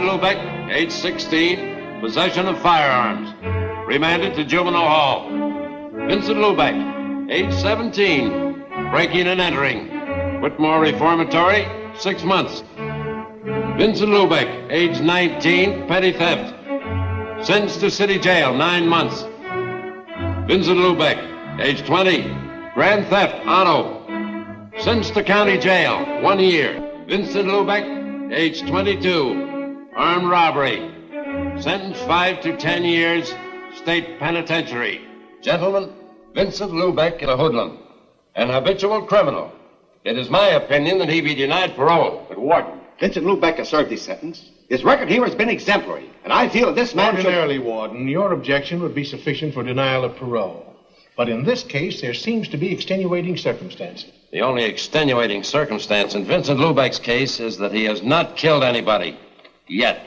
Lubeck, age 16, possession of firearms. Remanded to juvenile hall. Vincent Lubeck, age 17, breaking and entering. Whitmore Reformatory, 6 months. Vincent Lubeck, age 19, petty theft. Sentenced to city jail, 9 months. Vincent Lubeck, age 20, grand theft, auto. Sentenced to county jail, 1 year. Vincent Lubeck, age 22, armed robbery. Sentenced 5 to 10 years, state penitentiary. Gentlemen, Vincent Lubeck is a hoodlum, an habitual criminal. It is my opinion that he be denied parole. But, Warden, Vincent Lubeck has served his sentence. His record here has been exemplary, and I feel that this man Ordinarily, Warden, your objection would be sufficient for denial of parole. But in this case, there seems to be extenuating circumstances. The only extenuating circumstance in Vincent Lubeck's case is that he has not killed anybody. Yet.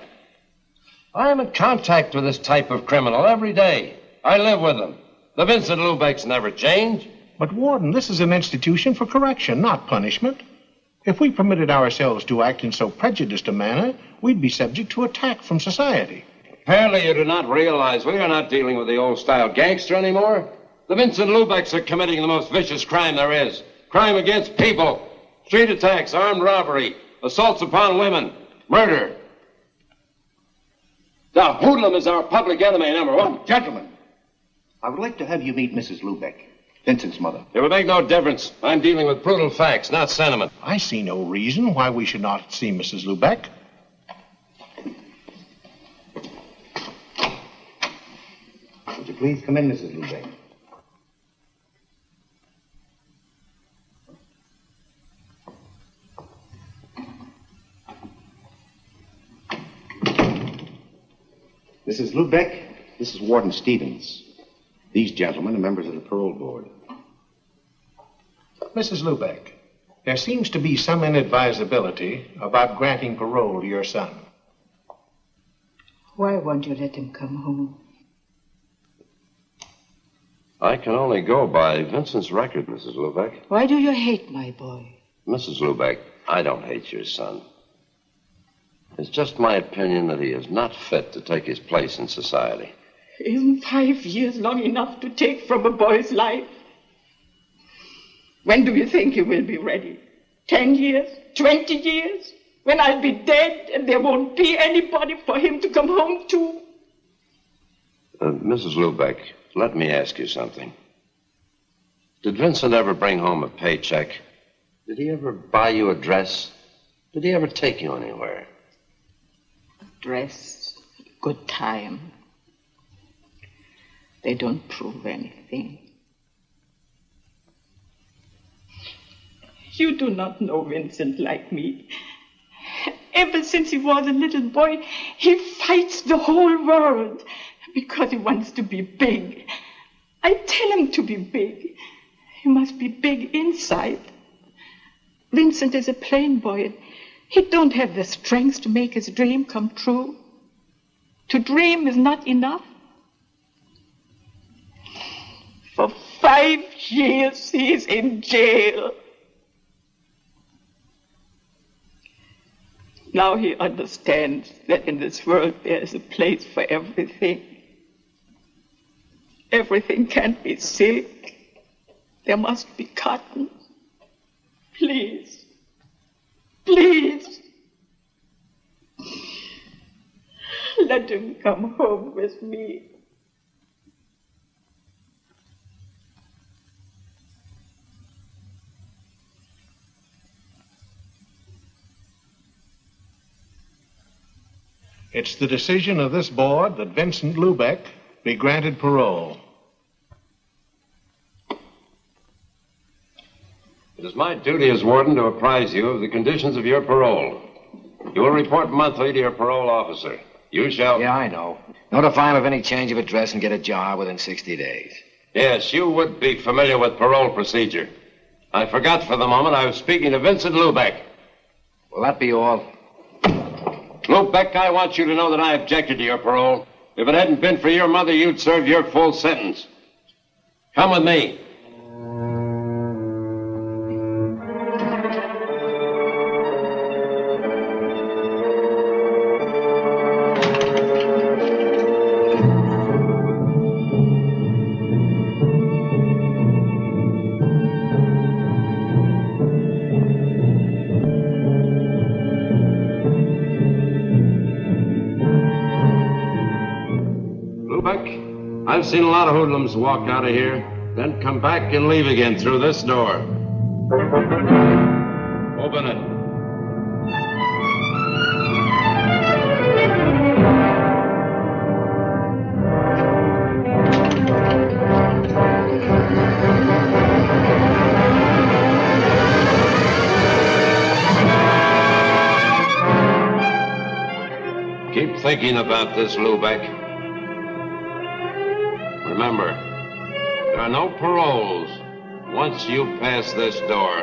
I am in contact with this type of criminal every day. I live with them. The Vincent Lubecks never change. But, Warden, this is an institution for correction, not punishment. If we permitted ourselves to act in so prejudiced a manner, we'd be subject to attack from society. Apparently you do not realize we are not dealing with the old-style gangster anymore. The Vincent Lubecks are committing the most vicious crime there is. Crime against people. Street attacks, armed robbery, assaults upon women, murder. The hoodlum is our public enemy #1. Gentlemen, I would like to have you meet Mrs. Lubeck, Vincent's mother. It would make no difference. I'm dealing with brutal facts, not sentiment. I see no reason why we should not see Mrs. Lubeck. Would you please come in, Mrs. Lubeck? Mrs. Lubeck, this is Warden Stevens. These gentlemen are members of the parole board. Mrs. Lubeck, there seems to be some inadvisability about granting parole to your son. Why won't you let him come home? I can only go by Vincent's record, Mrs. Lubeck. Why do you hate my boy? Mrs. Lubeck, I don't hate your son. It's just my opinion that he is not fit to take his place in society. Isn't 5 years long enough to take from a boy's life? When do you think he will be ready? 10 years? 20 years? When I'll be dead and there won't be anybody for him to come home to? Mrs. Lubeck, let me ask you something. Did Vincent ever bring home a paycheck? Did he ever buy you a dress? Did he ever take you anywhere? Dress, good time. They don't prove anything. You do not know Vincent like me. Ever since he was a little boy, he fights the whole world because he wants to be big. I tell him to be big. He must be big inside. Vincent is a plain boy. He don't have the strength to make his dream come true. To dream is not enough. For 5 years he's in jail. Now he understands that in this world there is a place for everything. Everything can't be silk. There must be cotton. Please. Please. Let him come home with me. It's the decision of this board that Vincent Lubeck be granted parole. It is my duty as warden to apprise you of the conditions of your parole. You will report monthly to your parole officer. You shall... Yeah, I know. Notify him of any change of address and get a job within 60 days. Yes, you would be familiar with parole procedure. I forgot for the moment I was speaking to Vincent Lubeck. Will that be all? Lubeck, I want you to know that I objected to your parole. If it hadn't been for your mother, you'd serve your full sentence. Come with me. I've seen a lot of hoodlums walk out of here, then come back and leave again through this door. Open it. Keep thinking about this, Lubeck. Remember, there are no paroles once you pass this door.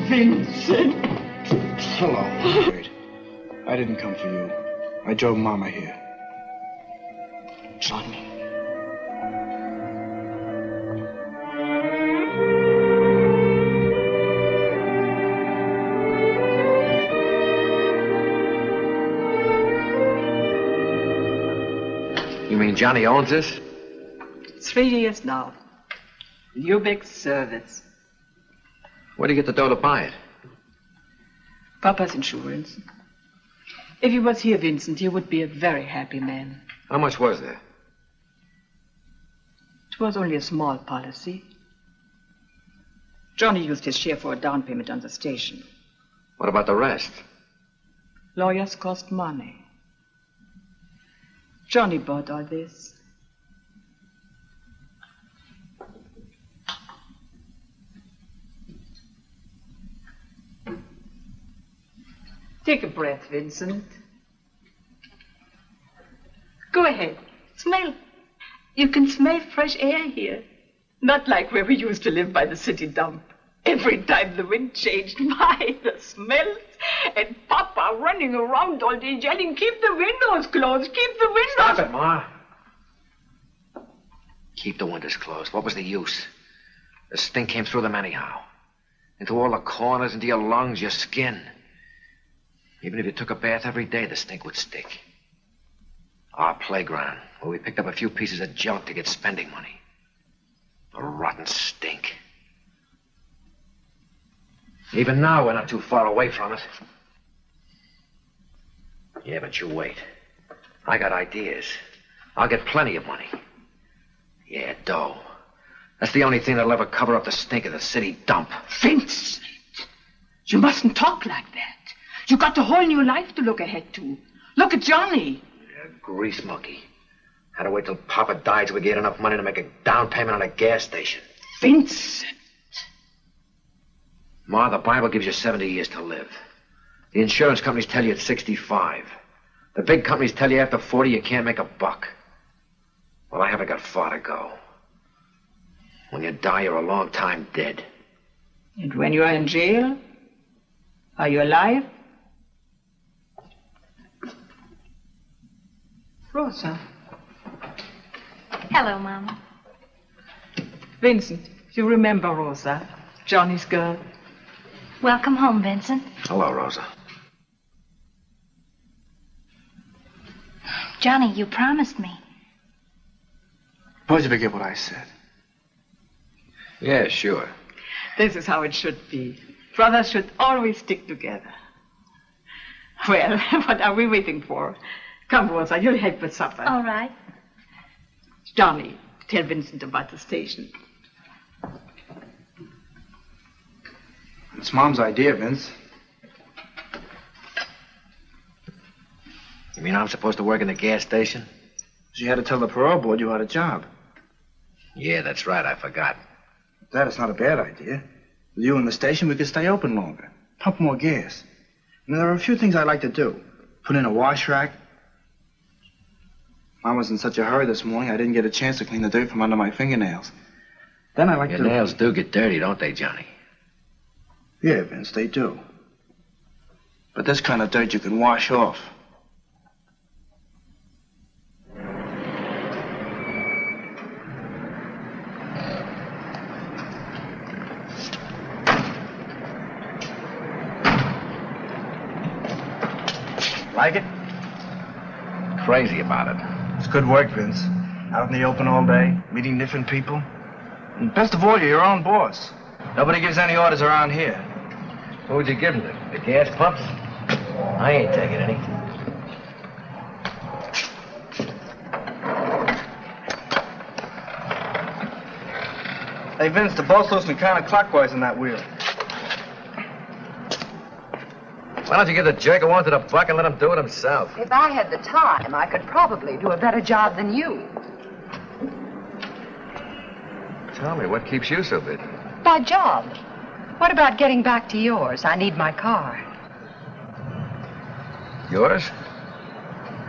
Vincent. Hello, Marjorie. I didn't come for you. I drove Mama here. Johnny. You mean Johnny owns this? 3 years now. Lubeck's service. Where do you get the dough to buy it? Papa's insurance. If he was here, Vincent, he would be a very happy man. How much was there? It was only a small policy. Johnny used his share for a down payment on the station. What about the rest? Lawyers cost money. Johnny bought all this. Take a breath, Vincent. Go ahead. Smell. You can smell fresh air here. Not like where we used to live by the city dump. Every time the wind changed, my, the smells. And Papa running around all day yelling, keep the windows closed, keep the windows... Stop it, Ma. Keep the windows closed. What was the use? The stink came through them anyhow. Into all the corners, into your lungs, your skin. Even if you took a bath every day, the stink would stick. Our playground, where we picked up a few pieces of junk to get spending money. A rotten stink. Even now, we're not too far away from it. Yeah, but you wait. I got ideas. I'll get plenty of money. Yeah, dough. That's the only thing that'll ever cover up the stink of the city dump. Vincent, you mustn't talk like that. You got a whole new life to look ahead to. Look at Johnny. Yeah, grease monkey. Had to wait till Papa died so we get enough money to make a down payment on a gas station. Vincent. Ma, the Bible gives you 70 years to live. The insurance companies tell you it's 65. The big companies tell you after 40 you can't make a buck. Well, I haven't got far to go. When you die, you're a long time dead. And when you are in jail, are you alive? Rosa. Hello, Mama. Vincent, you remember Rosa, Johnny's girl? Welcome home, Vincent. Hello, Rosa. Johnny, you promised me. Suppose you forget what I said. Yeah, sure. This is how it should be. Brothers should always stick together. Well, what are we waiting for? Come, Rosa, you'll help with supper. All right. Johnny, tell Vincent about the station. It's Mom's idea, Vince. You mean I'm supposed to work in the gas station? She had to tell the parole board you had a job. Yeah, that's right. I forgot. That is not a bad idea. With you in the station, we could stay open longer. Pump more gas. And there are a few things I'd like to do. Put in a wash rack. Mom was in such a hurry this morning, I didn't get a chance to clean the dirt from under my fingernails. Then I like Your to... nails do get dirty, don't they, Johnny? Yeah, Vince, they do. But this kind of dirt you can wash off. Like it? Crazy about it. It's good work, Vince. Out in the open all day, meeting different people. And best of all, you're your own boss. Nobody gives any orders around here. What would you give him? The gas pumps? I ain't taking any. Hey, Vince, the boat's loosening counterclockwise in that wheel. Why don't you give the jerk a one to the buck and let him do it himself? If I had the time, I could probably do a better job than you. Tell me, what keeps you so busy? My job. What about getting back to yours? I need my car. Yours?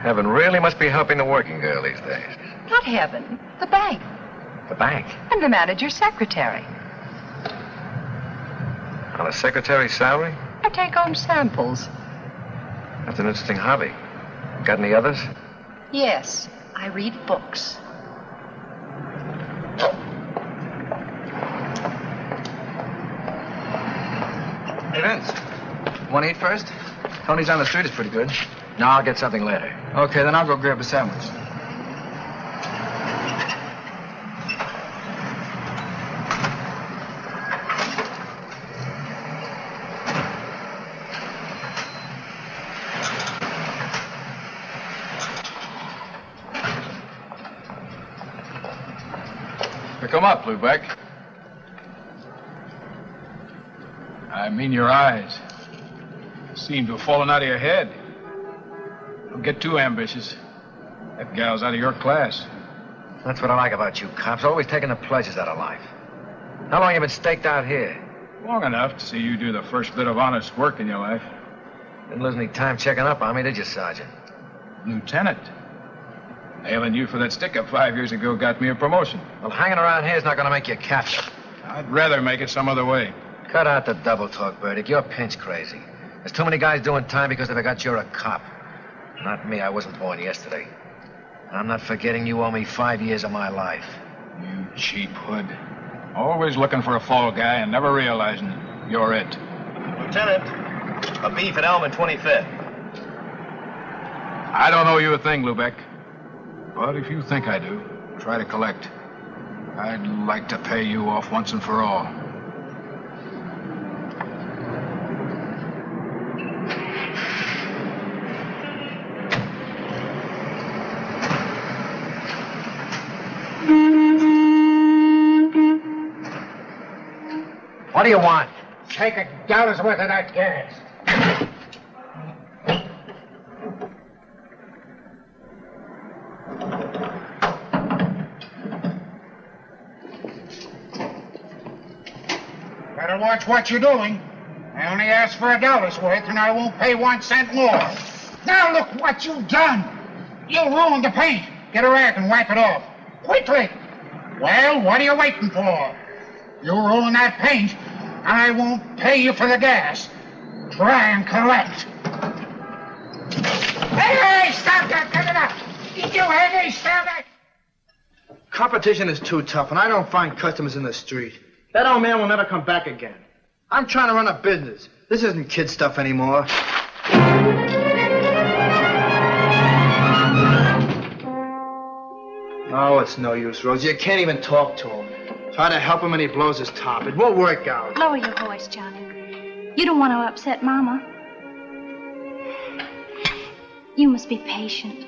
Heaven really must be helping the working girl these days. Not heaven. The bank. The bank? And the manager's secretary. On a secretary's salary? I take home samples. That's an interesting hobby. Got any others? Yes, I read books. Hey, Vince. Want to eat first? Tony's on the street is pretty good. No, I'll get something later. Okay, then I'll go grab a sandwich. Pick 'em up, Lubeck. I mean your eyes. Seem to have fallen out of your head. Don't get too ambitious. That gal's out of your class. That's what I like about you cops, always taking the pleasures out of life. How long you been staked out here? Long enough to see you do the first bit of honest work in your life. Didn't lose any time checking up on me, did you, Sergeant? Lieutenant. Nailing you for that stick-up 5 years ago got me a promotion. Well, hanging around here is not going to make you a captain. I'd rather make it some other way. Cut out the double talk, Burdick. You're pinch crazy. There's too many guys doing time because they forgot you're a cop. Not me. I wasn't born yesterday. And I'm not forgetting you owe me 5 years of my life. You cheap hood. Always looking for a fall guy and never realizing you're it. Lieutenant, a beef at Elm and 25th. I don't owe you a thing, Lubeck. But if you think I do, try to collect. I'd like to pay you off once and for all. What do you want? Take $1 worth of that gas. Better watch what you're doing. I only asked for $1's worth, and I won't pay 1 cent more. Now look what you've done. You ruined the paint. Get a rag and wipe it off. Quickly. Well, what are you waiting for? You ruin that paint, and I won't pay you for the gas. Try and collect. Hey, stop that! Get it up! You hear me? Stop it! Competition is too tough, and I don't find customers in the street. That old man will never come back again. I'm trying to run a business. This isn't kid stuff anymore. Oh, it's no use, Rosie. You can't even talk to him. Try to help him and he blows his top. It won't work out. Lower your voice, Johnny. You don't want to upset Mama. You must be patient.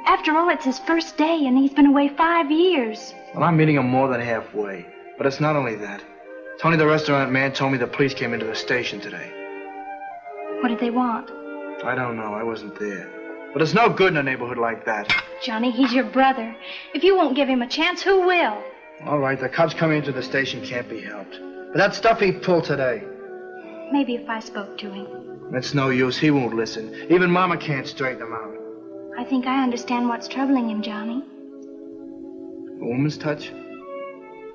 After all, it's his first day, and he's been away 5 years. Well, I'm meeting him more than halfway. But it's not only that. Tony, the restaurant man, told me the police came into the station today. What did they want? I don't know. I wasn't there. But it's no good in a neighborhood like that. Johnny, he's your brother. If you won't give him a chance, who will? All right, the cops coming into the station can't be helped. But that stuff he pulled today. Maybe if I spoke to him. It's no use. He won't listen. Even Mama can't straighten him out. I think I understand what's troubling him, Johnny. A woman's touch?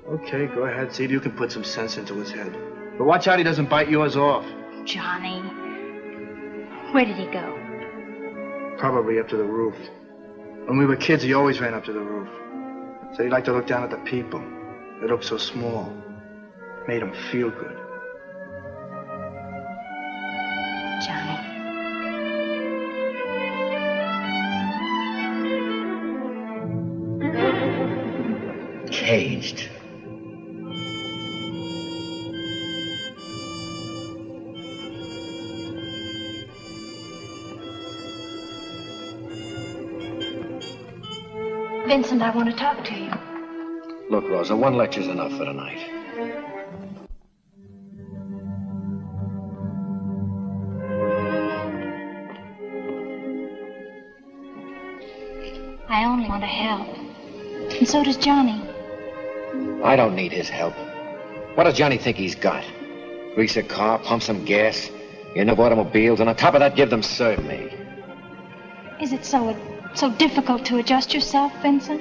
Okay, go ahead. See if you can put some sense into his head. But watch out he doesn't bite yours off. Johnny. Where did he go? Probably up to the roof. When we were kids, he always ran up to the roof. Said he liked to look down at the people. They looked so small. Made him feel good. Johnny. changed. Vincent, I want to talk to you. Look, Rosa, one lecture's enough for tonight. I only want to help. And so does Johnny. I don't need his help. What does Johnny think he's got? Grease a car, pump some gas, get enough automobiles, and on top of that, give them serve me. Is it so difficult to adjust yourself, Vincent?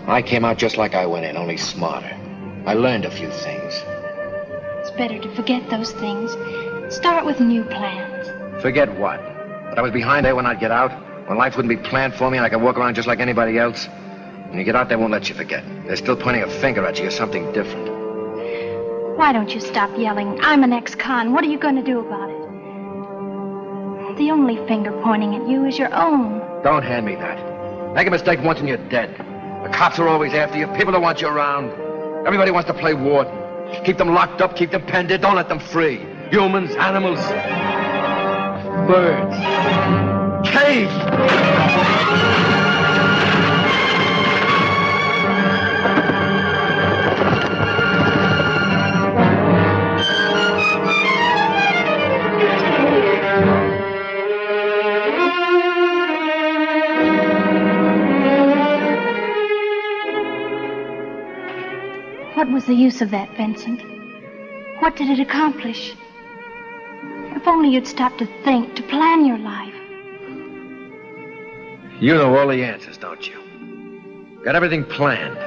I came out just like I went in, only smarter. I learned a few things. It's better to forget those things. Start with new plans. Forget what? That I was behind there when I'd get out? When life wouldn't be planned for me and I could walk around just like anybody else? When you get out, they won't let you forget. They're still pointing a finger at you or something different. Why don't you stop yelling? I'm an ex-con. What are you going to do about it? The only finger pointing at you is your own. Don't hand me that. Make a mistake once and you're dead. The cops are always after you. People don't want you around. Everybody wants to play warden. Keep them locked up, keep them penned in. Don't let them free. Humans, animals, birds. Cage! What was the use of that, Vincent? What did it accomplish? If only you'd stop to think, to plan your life. You know all the answers, don't you? Got everything planned.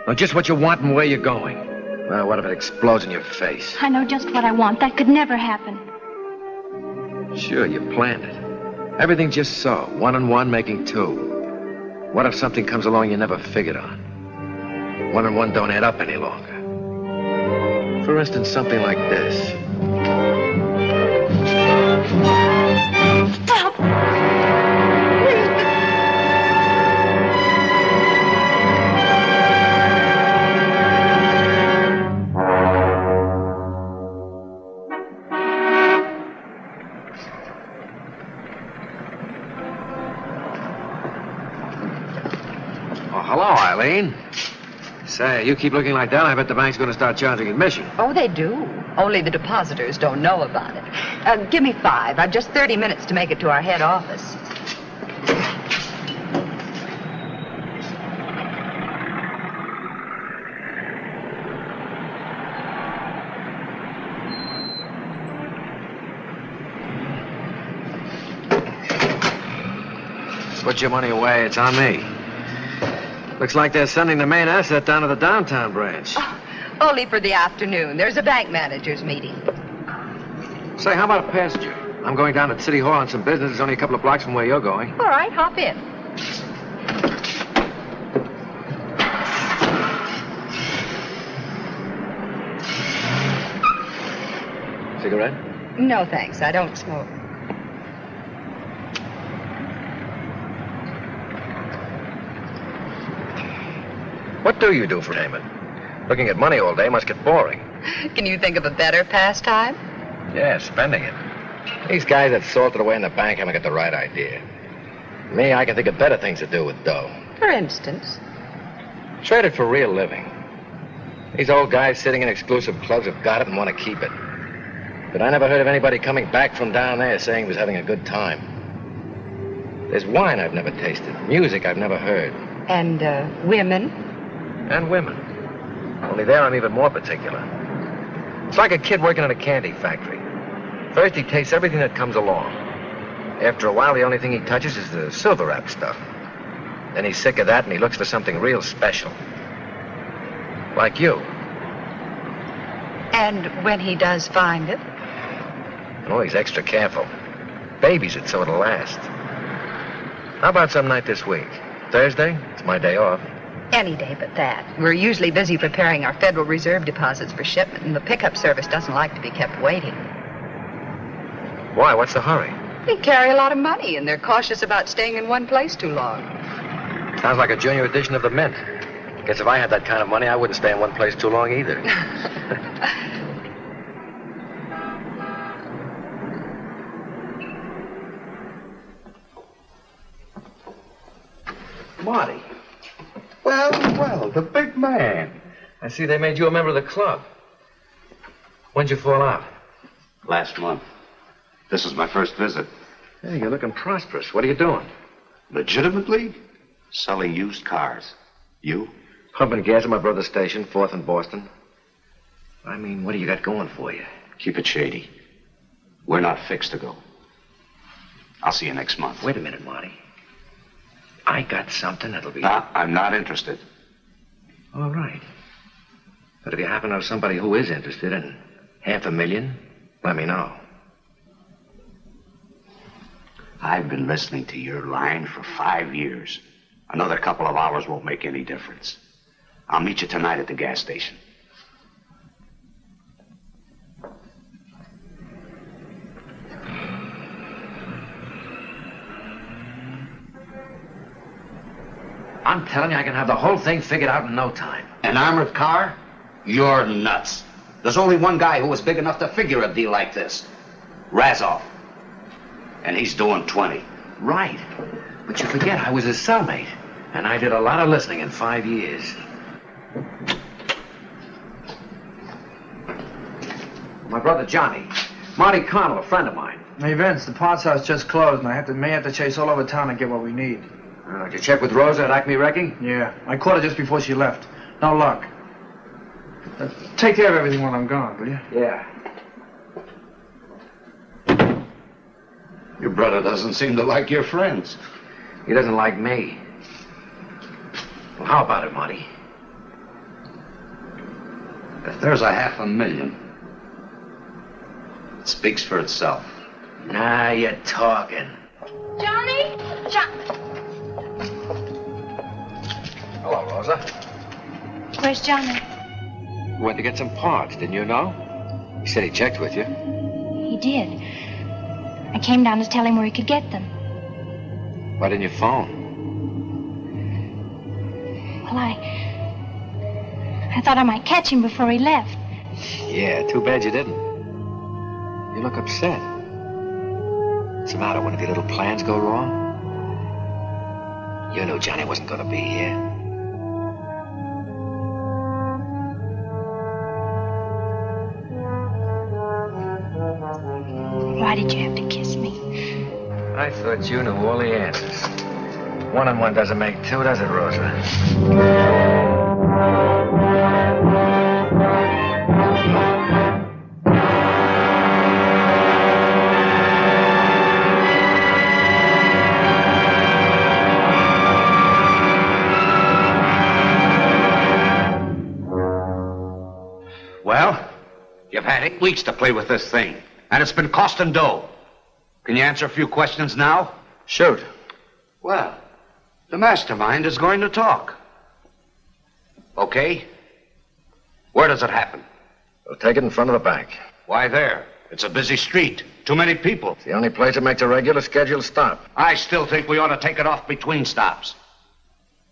Know just what you want and where you're going. Well, what if it explodes in your face? I know just what I want. That could never happen. Sure, you planned it. Everything just so. 1 and 1 making 2. What if something comes along you never figured on? 1 and 1 don't add up any longer. For instance, something like this. Stop! Oh, hello, Allene. Say, you keep looking like that, I bet the bank's going to start charging admission. Oh, they do. Only the depositors don't know about it. Give me 5. I've just 30 minutes to make it to our head office. Put your money away, it's on me. Looks like they're sending the main asset down to the downtown branch. Oh, only for the afternoon. There's a bank manager's meeting. Say, how about a passenger? I'm going down to City Hall on some business. It's only a couple of blocks from where you're going. All right, hop in. Cigarette? No, thanks. I don't smoke. What do you do for payment? Looking at money all day must get boring. Can you think of a better pastime? Yeah, spending it. These guys that salted away in the bank haven't got the right idea. Me, I can think of better things to do with dough. For instance? Trade it for real living. These old guys sitting in exclusive clubs have got it and want to keep it. But I never heard of anybody coming back from down there saying he was having a good time. There's wine I've never tasted, music I've never heard. And, women? And women. Only there I'm even more particular. It's like a kid working in a candy factory. First he tastes everything that comes along. After a while, the only thing he touches is the silver wrap stuff. Then he's sick of that and he looks for something real special. Like you. And when he does find it? Oh, he's extra careful. Babies it so it'll last. How about some night this week? Thursday? It's my day off. Any day but that. We're usually busy preparing our Federal Reserve deposits for shipment, and the pickup service doesn't like to be kept waiting. Why? What's the hurry? They carry a lot of money, and they're cautious about staying in one place too long. Sounds like a junior edition of the Mint. Guess Guess if I had that kind of money, I wouldn't stay in one place too long either. Marty. Well, the big man. I see they made you a member of the club. When'd you fall out? Last month. This is my first visit. Hey, you're looking prosperous. What are you doing? Legitimately? Selling used cars. You? Pumping gas at my brother's station, 4th and Boston. I mean, what do you got going for you? Keep it shady. We're not fixed to go. I'll see you next month. Wait a minute, Marty. I got something that'll be... Nah, I'm not interested. All right. But if you happen to know somebody who is interested in $500,000, let me know. I've been listening to your line for 5 years. Another couple of hours won't make any difference. I'll meet you tonight at the gas station. I'm telling you, I can have the whole thing figured out in no time. An armored car? You're nuts. There's only one guy who was big enough to figure a deal like this. Razov. And he's doing 20. Right. But you forget I was his cellmate. And I did a lot of listening in 5 years. My brother Johnny. Marty Connell, a friend of mine. Hey, Vince, the parts house just closed, and I may have to chase all over town to get what we need. Did you check with Rosa at Acme Wrecking? Yeah, I caught her just before she left. No luck. Take care of everything while I'm gone, will you? Yeah. Your brother doesn't seem to like your friends. He doesn't like me. Well, how about it, Marty? If there's $500,000, it speaks for itself. Now you're talking. Johnny? Hello, Rosa. Where's Johnny? Went to get some parts, didn't you know? He said he checked with you. He did. I came down to tell him where he could get them. Why didn't you phone? Well, I thought I might catch him before he left. Yeah, too bad you didn't. You look upset. What's the matter? One of your little plans go wrong? You knew Johnny wasn't going to be here. Why did you have to kiss me? I thought you knew all the answers. 1 and 1 doesn't make 2, does it, Rosa? Well, you've had 8 weeks to play with this thing, and it's been costing dough. Can you answer a few questions now? Shoot. Well, the mastermind is going to talk. Okay. Where does it happen? We'll take it in front of the bank. Why there? It's a busy street. Too many people. It's the only place that makes a regular scheduled stop. I still think we ought to take it off between stops.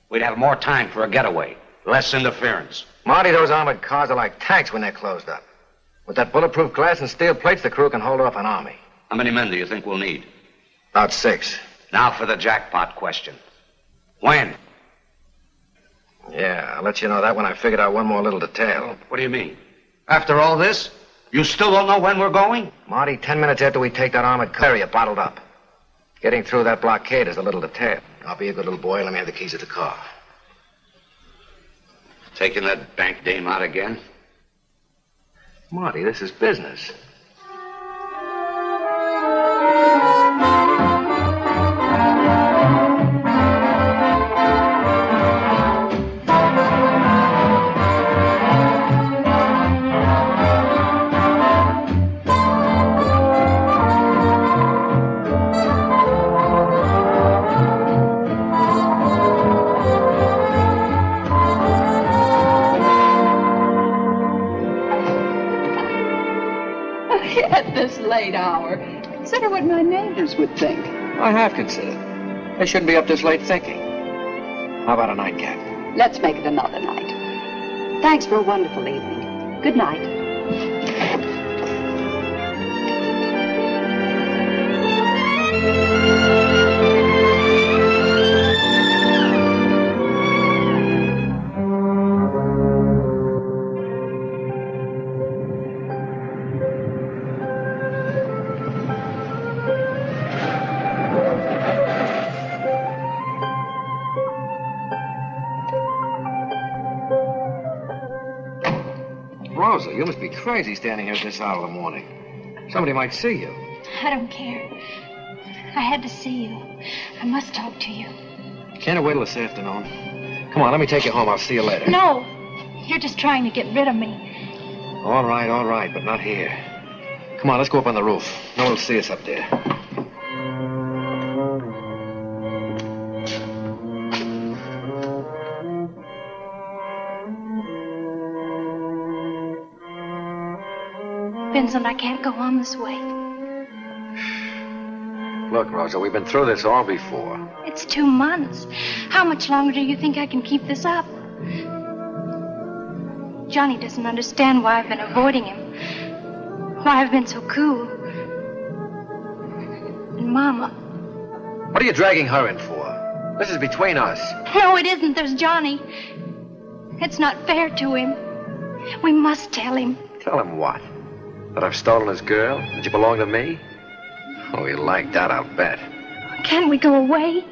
We'd have more time for a getaway. Less interference. Marty, those armored cars are like tanks when they're closed up. With that bulletproof glass and steel plates, the crew can hold off an army. How many men do you think we'll need? About 6. Now for the jackpot question. When? Yeah, I'll let you know that when I figured out one more little detail. What do you mean? After all this, you still don't know when we're going? Marty, 10 minutes after we take that armored car, you're bottled up. Getting through that blockade is a little detail. I'll be a good little boy and let me have the keys of the car. Taking that bank dame out again? Marty, this is business. At this late hour, consider what my neighbors would think. I have considered. They shouldn't be up this late thinking. How about a nightcap? Let's make it another night. Thanks for a wonderful evening. Good night. Rosa, you must be crazy standing here at this hour of the morning. Somebody might see you. I don't care. I had to see you. I must talk to you. Can't you wait till this afternoon? Come on, let me take you home. I'll see you later. No. You're just trying to get rid of me. All right, but not here. Come on, let's go up on the roof. No one will see us up there. Vincent, I can't go on this way. Look, Rosa, we've been through this all before. It's 2 months. How much longer do you think I can keep this up? Johnny doesn't understand why I've been avoiding him. Why I've been so cool. And Mama. What are you dragging her in for? This is between us. No, it isn't. There's Johnny. It's not fair to him. We must tell him. Tell him what? That I've stolen his girl? That you belong to me? Oh, he'll like that, I'll bet. Can't we go away?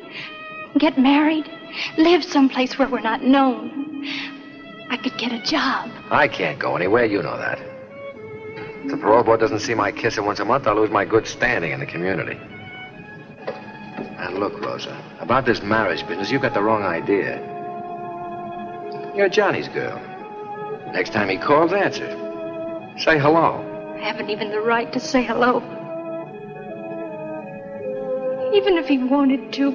Get married? Live someplace where we're not known? I could get a job. I can't go anywhere, you know that. If the parole board doesn't see my kisser once a month, I'll lose my good standing in the community. And look, Rosa, about this marriage business, you've got the wrong idea. You're Johnny's girl. Next time he calls, answer. Say hello. I haven't even the right to say hello. Even if he wanted to,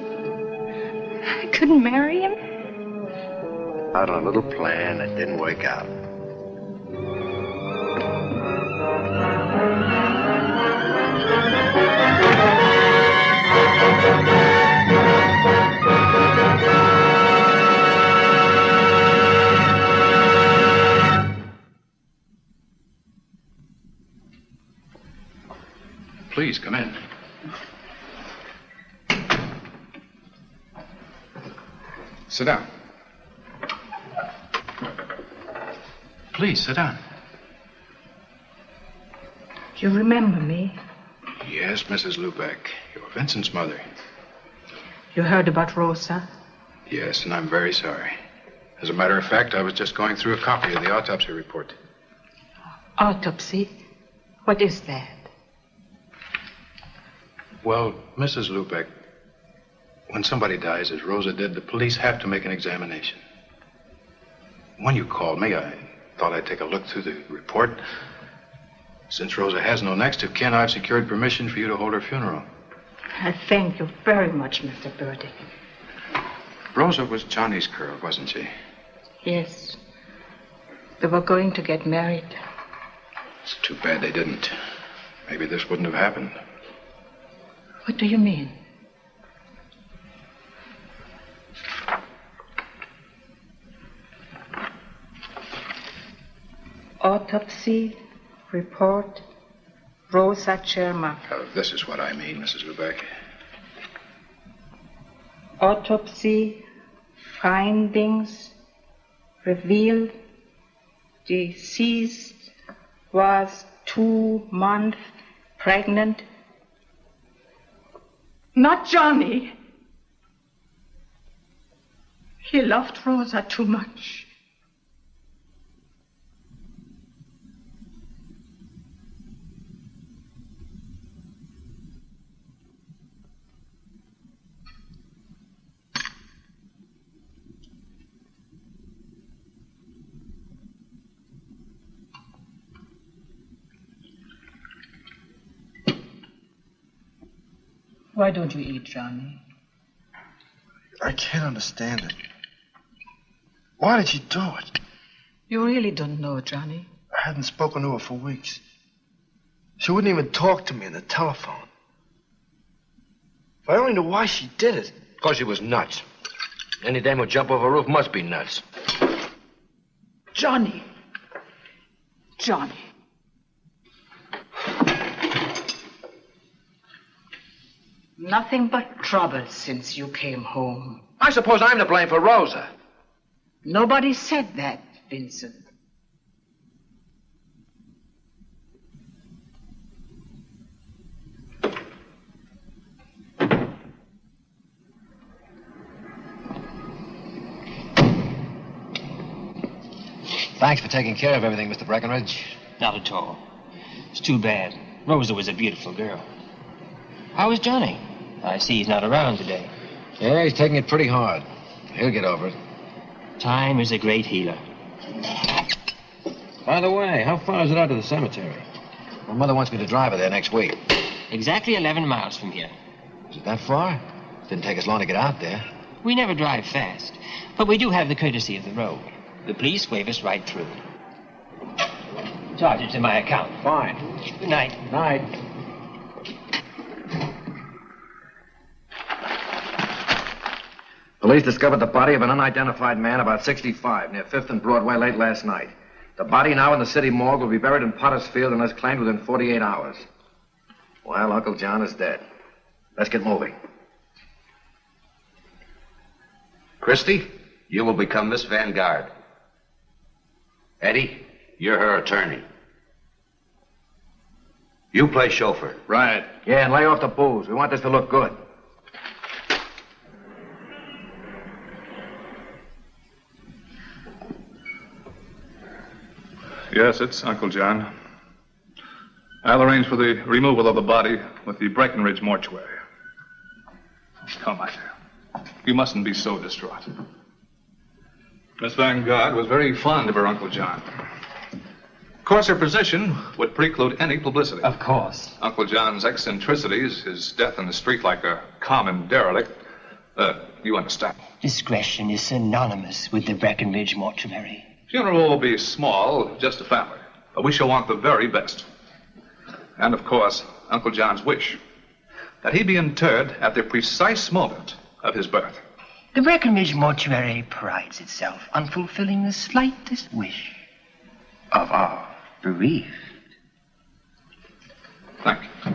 I couldn't marry him. Out on a little plan that didn't work out. Please, come in. Sit down. Please, sit down. You remember me? Yes, Mrs. Lubeck. You're Vincent's mother. You heard about Rosa? Yes, and I'm very sorry. As a matter of fact, I was just going through a copy of the autopsy report. Autopsy? What is that? Well, Mrs. Lubeck, when somebody dies, as Rosa did, the police have to make an examination. When you called me, I thought I'd take a look through the report. Since Rosa has no next of kin, I've secured permission for you to hold her funeral. I thank you very much, Mr. Burdick. Rosa was Johnny's girl, wasn't she? Yes. They were going to get married. It's too bad they didn't. Maybe this wouldn't have happened. What do you mean? Autopsy report, Rosa Chermak. This is what I mean, Mrs. Lubeck. Autopsy findings revealed deceased was 2 months pregnant. Not Johnny. He loved Rosa too much. Why don't you eat, Johnny? I can't understand it. Why did she do it? You really don't know, Johnny. I hadn't spoken to her for weeks. She wouldn't even talk to me on the telephone. If I only knew why she did it. Because she was nuts. Any dame who jump over a roof must be nuts. Johnny. Johnny. Nothing but trouble since you came home. I suppose I'm to blame for Rosa. Nobody said that, Vincent. Thanks for taking care of everything, Mr. Breckenridge. Not at all. It's too bad. Rosa was a beautiful girl. How is Johnny? I see he's not around today. Yeah, he's taking it pretty hard. He'll get over it. Time is a great healer. By the way, how far is it out to the cemetery? My mother wants me to drive her there next week. Exactly 11 miles from here. Is it that far? Didn't take us long to get out there. We never drive fast, but we do have the courtesy of the road. The police wave us right through. Charge it to my account. Fine. Good night. Night. Police discovered the body of an unidentified man about 65 near 5th and Broadway late last night. The body now in the city morgue will be buried in Potter's Field unless claimed within 48 hours. Well, Uncle John is dead. Let's get moving. Christie, you will become Miss Vanguard. Eddie, you're her attorney. You play chauffeur. Right. Yeah, and lay off the booze. We want this to look good. Yes, it's Uncle John. I'll arrange for the removal of the body with the Breckenridge mortuary. Come, my dear. You mustn't be so distraught. Miss Vanguard was very fond of her Uncle John. Of course, her position would preclude any publicity. Of course. Uncle John's eccentricities, his death in the street like a common derelict, you understand. Discretion is synonymous with the Breckenridge mortuary. Funeral will be small, just a family. But we shall want the very best. And, of course, Uncle John's wish that he be interred at the precise moment of his birth. The Breckenridge mortuary prides itself on fulfilling the slightest wish of our bereaved. Thank you.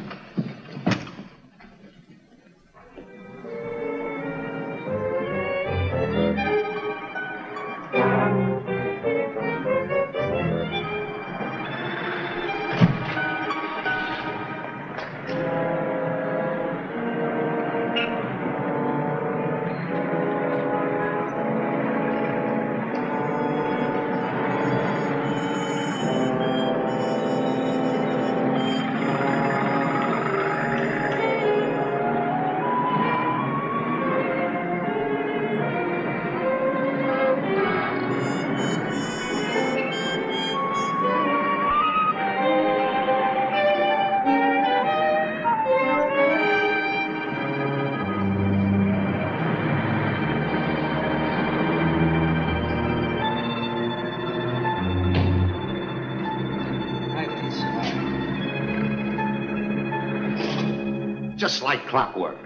Just like clockwork.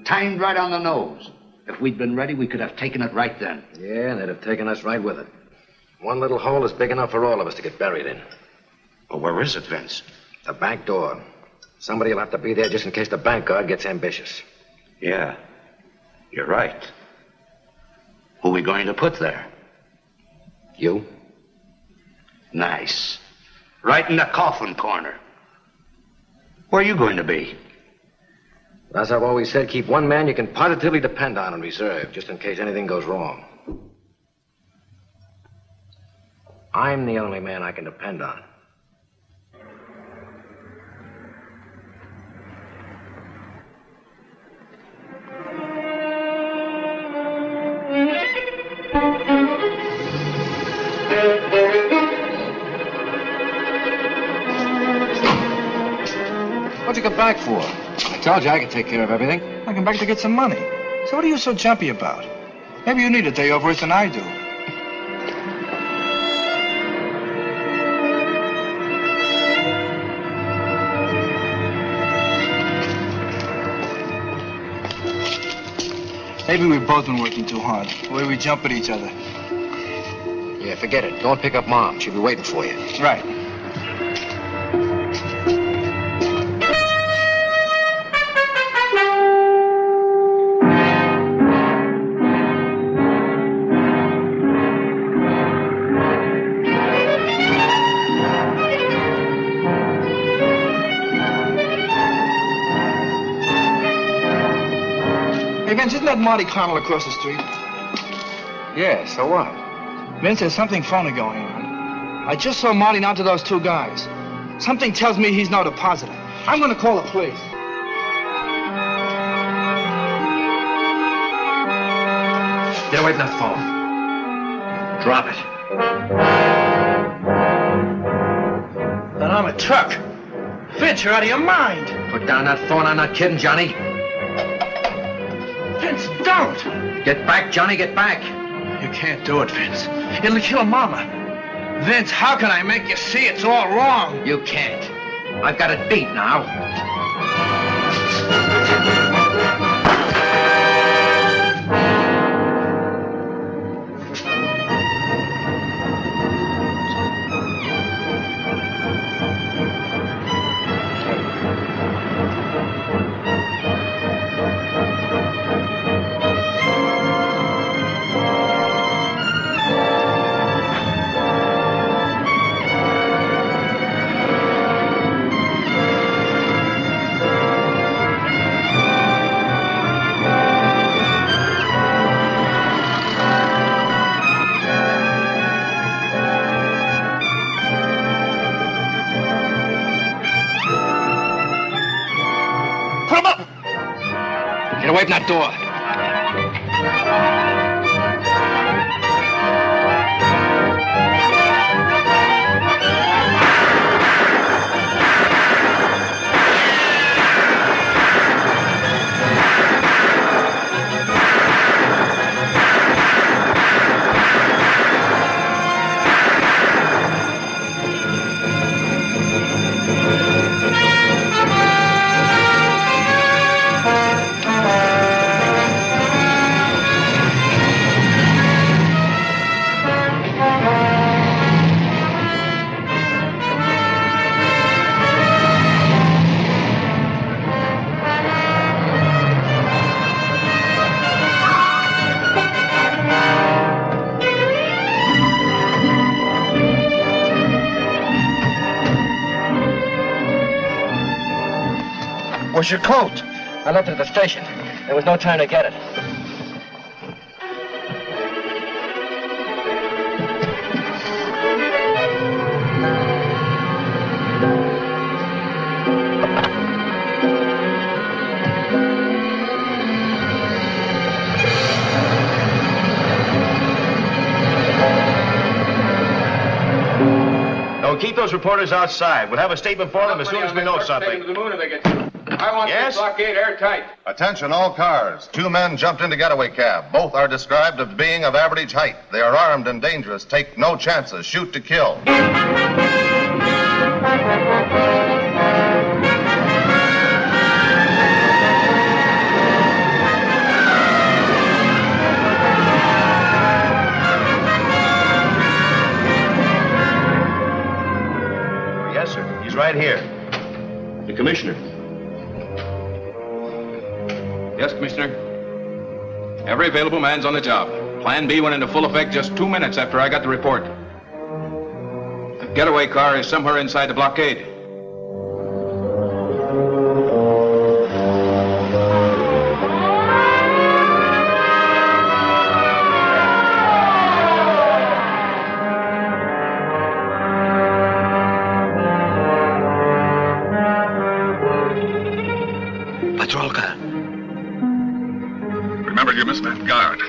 Timed right on the nose. If we'd been ready, we could have taken it right then. Yeah, and they'd have taken us right with it. One little hole is big enough for all of us to get buried in. Well, where is it, Vince? The back door. Somebody will have to be there just in case the bank guard gets ambitious. Yeah, you're right. Who are we going to put there? You? Nice. Right in the coffin corner. Where are you going to be? As I've always said, keep one man you can positively depend on in reserve, just in case anything goes wrong. I'm the only man I can depend on. What'd you come back for? I told you I could take care of everything. I come back to get some money. So what are you so jumpy about? Maybe you need a day off worse than I do. Maybe we've both been working too hard. The way we jump at each other. Yeah, forget it. Go and pick up Mom. She'll be waiting for you. Right. Hey, Vince, isn't that Marty Connell across the street? Yeah, so what? Vince, there's something phony going on. I just saw Marty down to those two guys. Something tells me he's no depositor. I'm going to call the police. Get away from that phone. Drop it. Then I'm a truck. Vince, you're out of your mind. Put down that phone. I'm not kidding, Johnny. Vince, don't! Get back, Johnny, get back. You can't do it, Vince. It'll kill Mama. Vince, how can I make you see it's all wrong? You can't. I've got it beat now. Get away from that door. Where's your coat? I left it at the station. There was no time to get it. No, keep those reporters outside. We'll have a statement for them as soon as we know something. To the moon if they get through. I want this blockade airtight. Attention all cars. 2 men jumped into getaway cab. Both are described as being of average height. They are armed and dangerous. Take no chances. Shoot to kill. Yes, sir. He's right here. The commissioner. Yes, Commissioner. Every available man's on the job. Plan B went into full effect just 2 minutes after I got the report. The getaway car is somewhere inside the blockade. Patrol car. Remember, you missed that guard.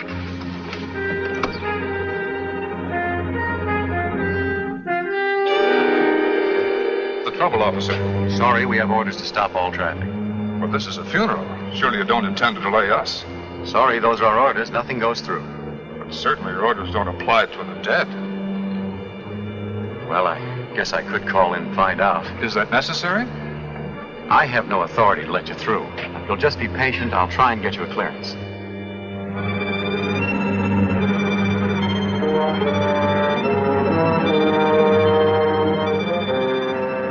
The trouble, officer? Sorry, we have orders to stop all traffic. Well, this is a funeral. Surely you don't intend to delay us. Sorry, those are our orders. Nothing goes through. But certainly your orders don't apply to the dead. Well, I guess I could call in and find out. Is that necessary? I have no authority to let you through. If you'll just be patient, I'll try and get you a clearance.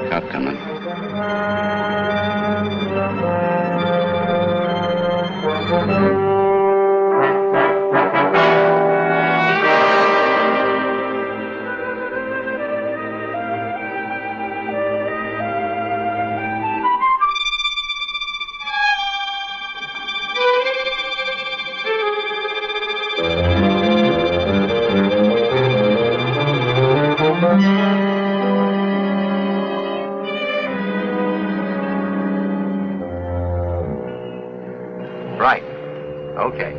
Cop coming. Right. Okay.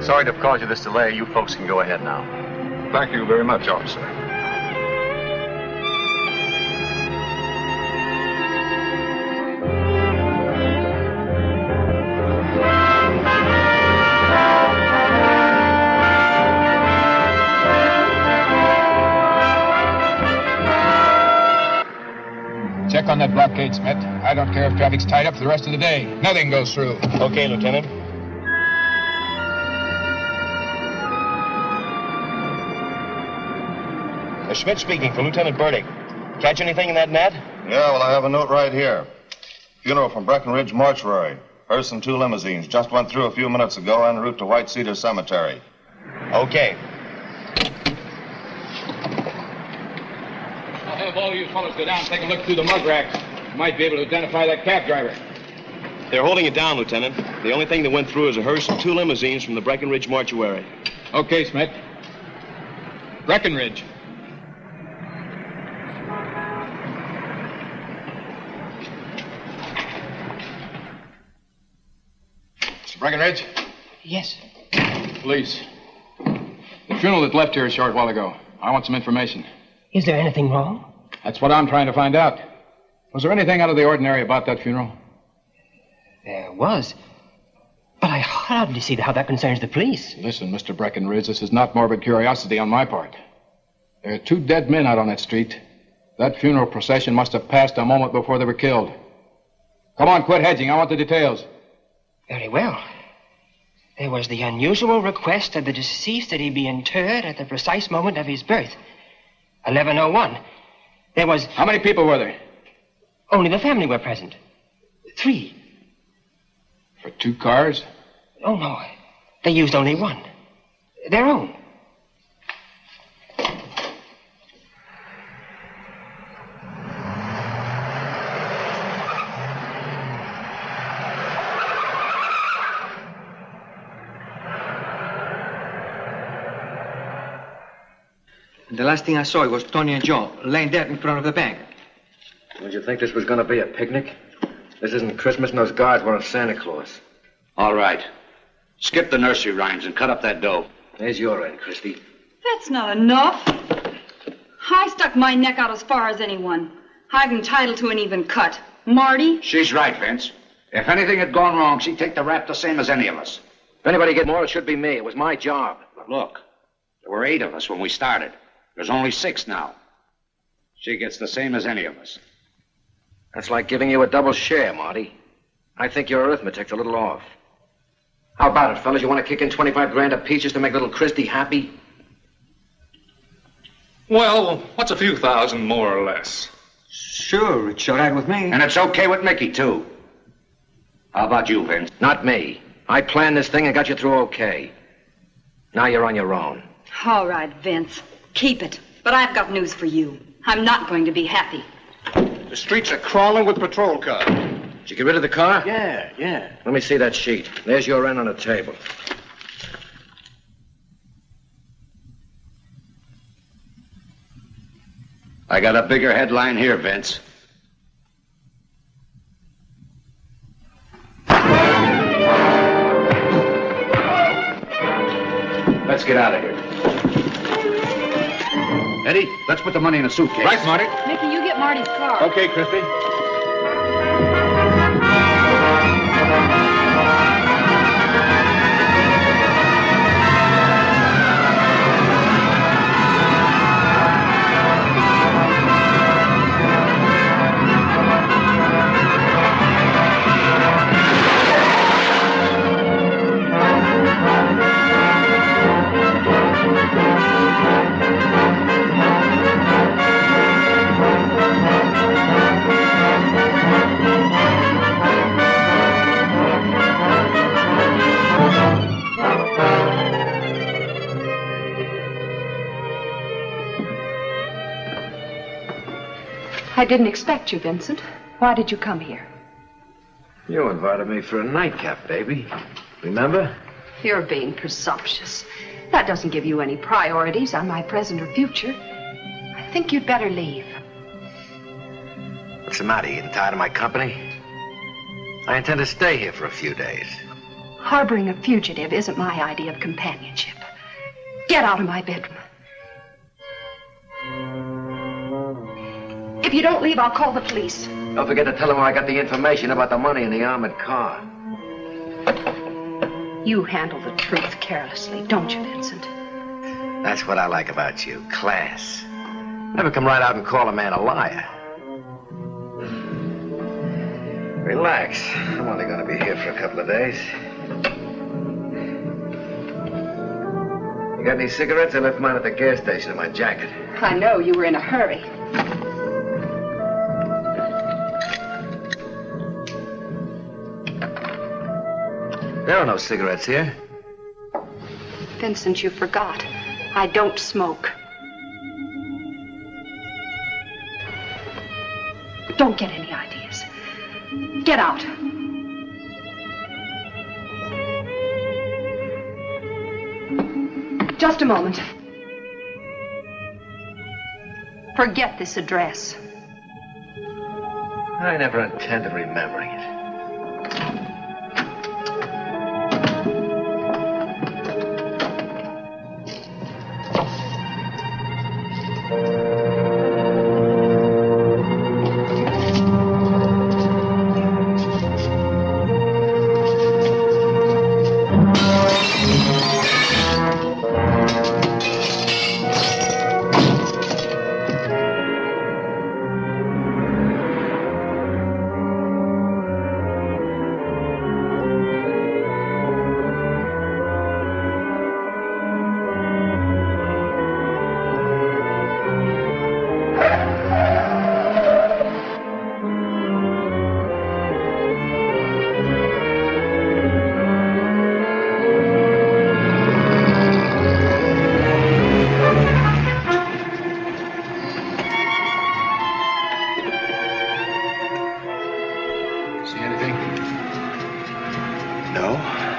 Sorry to have caused you this delay. You folks can go ahead now. Thank you very much, officer. Check on that blockade, Smith. I don't care if traffic's tied up for the rest of the day. Nothing goes through. Okay, Lieutenant. Schmidt speaking for Lieutenant Burdick. Catch anything in that net? Yeah, well, I have a note right here. Funeral from Breckenridge Mortuary. Hearse and 2 limousines. Just went through a few minutes ago en route to White Cedar Cemetery. Okay. I'll have all you fellows go down and take a look through the mug racks. You might be able to identify that cab driver. They're holding it down, Lieutenant. The only thing that went through is a hearse and 2 limousines from the Breckenridge Mortuary. Okay, Smith. Breckenridge. Mr. Breckenridge? Yes. Police. The funeral that left here a short while ago. I want some information. Is there anything wrong? That's what I'm trying to find out. Was there anything out of the ordinary about that funeral? There was. But I hardly see how that concerns the police. Listen, Mr. Breckenridge, this is not morbid curiosity on my part. There are 2 dead men out on that street. That funeral procession must have passed a moment before they were killed. Come on, quit hedging. I want the details. Very well. There was the unusual request of the deceased that he be interred at the precise moment of his birth. 11:01. There was... How many people were there? Only the family were present. 3. For 2 cars? Oh, no. They used only 1. Their own. The last thing I saw was Tony and Joe laying dead in front of the bank. Did you think this was going to be a picnic? This isn't Christmas and those guards weren't Santa Claus. All right. Skip the nursery rhymes and cut up that dough. There's your end, Christy. That's not enough. I stuck my neck out as far as anyone. I'm entitled to an even cut. Marty? She's right, Vince. If anything had gone wrong, she'd take the rap the same as any of us. If anybody get more, it should be me. It was my job. But look, there were 8 of us when we started. There's only 6 now. She gets the same as any of us. That's like giving you a double share, Marty. I think your arithmetic's a little off. How about it, fellas? You want to kick in 25 grand of peaches to make little Christy happy? Well, what's a few thousand more or less? Sure, it's all right with me. And it's okay with Mickey, too. How about you, Vince? Not me. I planned this thing and got you through okay. Now you're on your own. All right, Vince. Keep it. But I've got news for you. I'm not going to be happy. The streets are crawling with patrol cars. Did you get rid of the car? Yeah. Let me see that sheet. There's your end on the table. I got a bigger headline here, Vince. Let's get out of here. Eddie, let's put the money in a suitcase. Right, Marty. Mickey, you get Marty's car. Okay, Christy. I didn't expect you, Vincent. Why did you come here? You invited me for a nightcap, baby. Remember? You're being presumptuous. That doesn't give you any priorities on my present or future. I think you'd better leave. What's the matter? You getting tired of my company? I intend to stay here for a few days. Harboring a fugitive isn't my idea of companionship. Get out of my bedroom. If you don't leave, I'll call the police. Don't forget to tell them where I got the information about the money in the armored car. You handle the truth carelessly, don't you, Vincent? That's what I like about you, class. Never come right out and call a man a liar. Relax. I'm only going to be here for a couple of days. You got any cigarettes? I left mine at the gas station in my jacket. I know you were in a hurry. There are no cigarettes here. Vincent, you forgot. I don't smoke. Don't get any ideas. Get out. Just a moment. Forget this address. I never intended remembering it.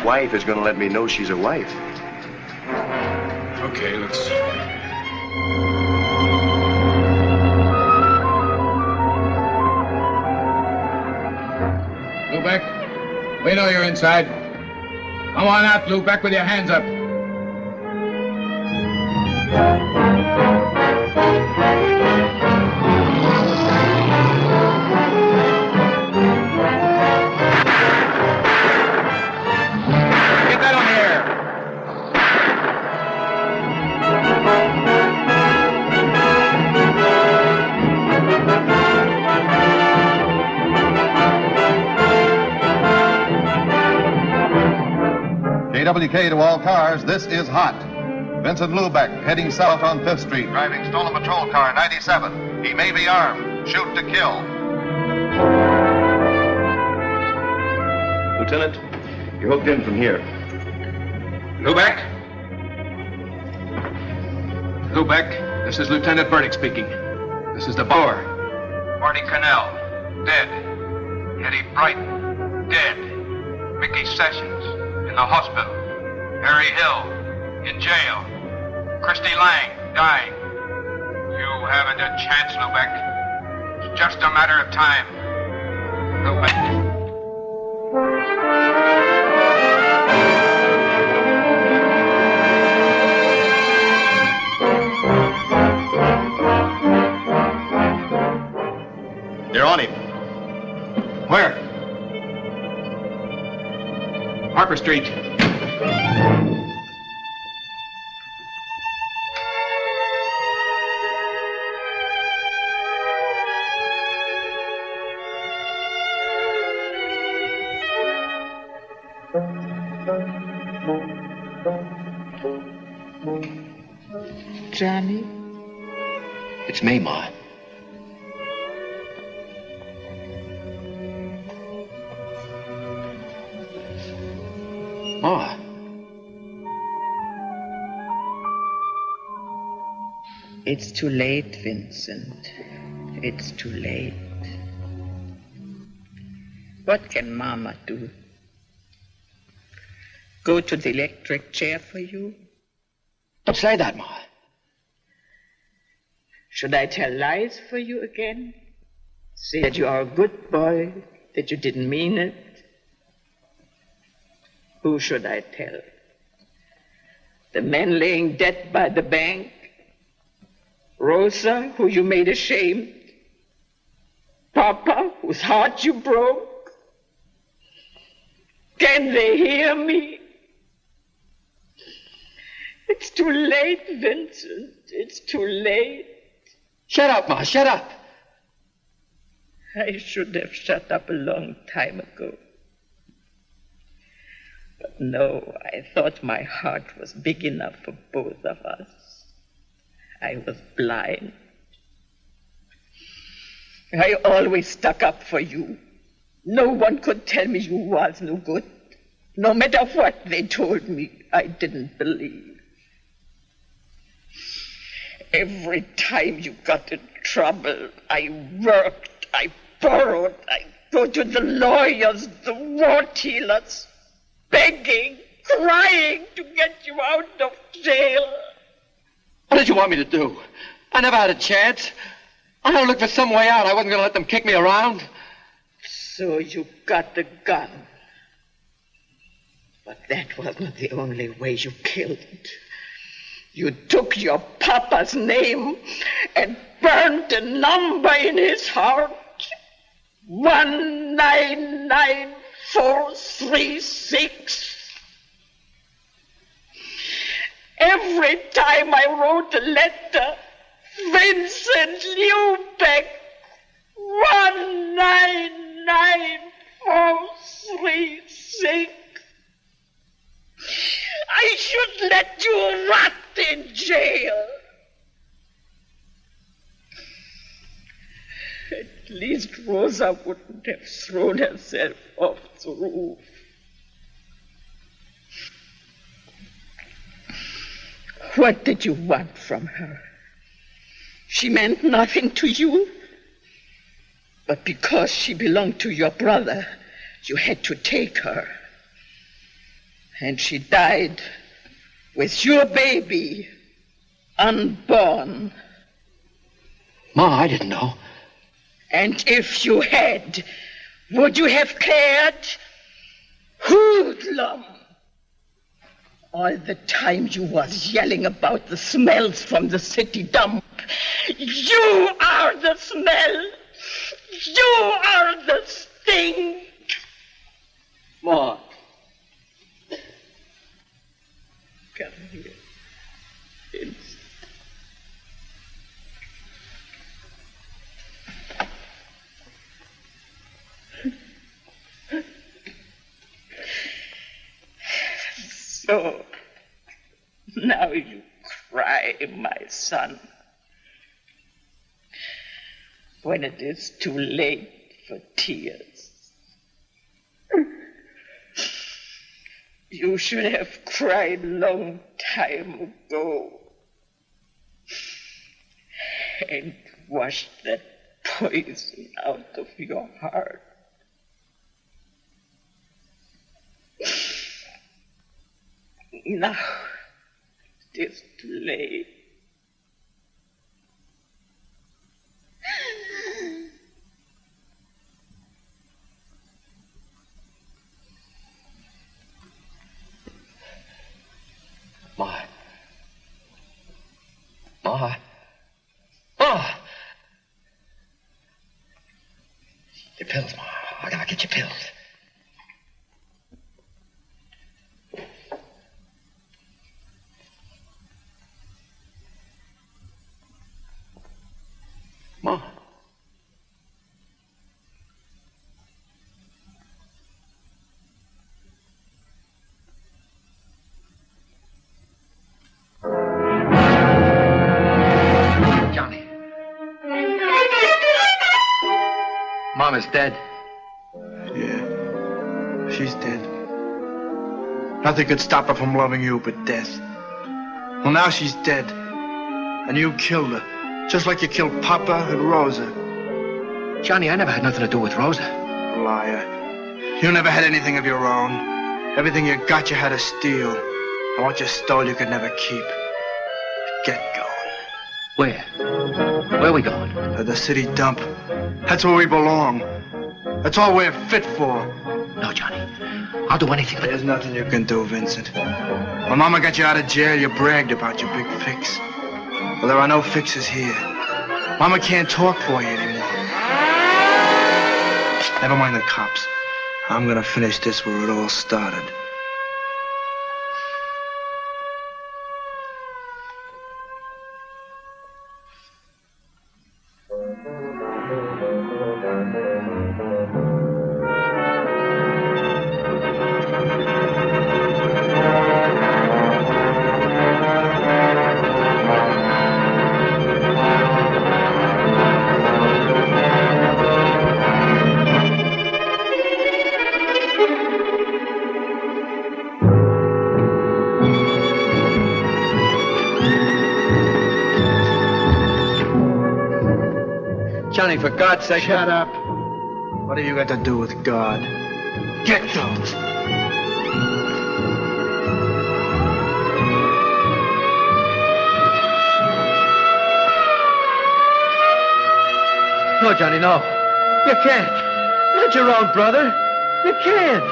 Wife is going to let me know she's a wife. Okay, let's... Lubeck, we know you're inside. Come on out, Lubeck, with your hands up. KWK to all cars, this is hot. Vincent Lubeck heading south on 5th Street, driving stolen patrol car 97. He may be armed. Shoot to kill. Lieutenant, you're hooked in from here. Lubeck? Lubeck, this is Lieutenant Burdick speaking. This is the Boer. Marty Cannell, dead. Eddie Brighton, dead. Mickey Sessions, in the hospital. Harry Hill, in jail. Christy Lang, dying. You haven't a chance, Lubeck. It's just a matter of time. Lubeck. They're on him. Where? Harper Street. Johnny? It's me, Ma. Ma. It's too late, Vincent. It's too late. What can Mama do? Go to the electric chair for you? Don't say that, Ma. Should I tell lies for you again? Say that you are a good boy, that you didn't mean it? Who should I tell? The man laying dead by the bank? Rosa, who you made ashamed? Papa, whose heart you broke? Can they hear me? It's too late, Vincent. It's too late. Shut up, Ma, shut up. I should have shut up a long time ago. But no, I thought my heart was big enough for both of us. I was blind. I always stuck up for you. No one could tell me you was no good. No matter what they told me, I didn't believe. Every time you got in trouble, I worked, I borrowed, I go to the lawyers, the wart healers, begging, crying to get you out of jail. What did you want me to do? I never had a chance. I had to look for some way out. I wasn't going to let them kick me around. So you got the gun. But that wasn't the only way you killed. You took your papa's name and burned a number in his heart. 199436. Every time I wrote a letter, Vincent Lubeck, 199436. I should let you rot in jail. At least Rosa wouldn't have thrown herself off the roof. What did you want from her? She meant nothing to you. But because she belonged to your brother, you had to take her. And she died with your baby, unborn. Ma, I didn't know. And if you had, would you have cared? Hoodlum! All the time you was yelling about the smells from the city dump. You are the smell. You are the stink. Ma. Come here. So, now you cry, my son, when it is too late for tears. You should have cried a long time ago and washed that poison out of your heart. Now it is too late. Ma. Ma. Ma! Your pills, Ma. I gotta get your pills. Ma. Johnny. Mom is dead. Yeah, she's dead. Nothing could stop her from loving you but death. Well, now she's dead. And you killed her. Just like you killed Papa and Rosa. Johnny, I never had nothing to do with Rosa. Liar. You never had anything of your own. Everything you got, you had to steal. And what you stole, you could never keep. Get going. Where? Where are we going? To the city dump. That's where we belong. That's all we're fit for. No, Johnny. I'll do anything. There's nothing you can do, Vincent. When Mama got you out of jail, you bragged about your big fix. Well, there are no fixes here. Mama can't talk for you anymore. Never mind the cops. I'm gonna finish this where it all started. Johnny, for God's sake... Shut up. What have you got to do with God? Get those. No, Johnny, no. You can't. Not your own brother. You can't.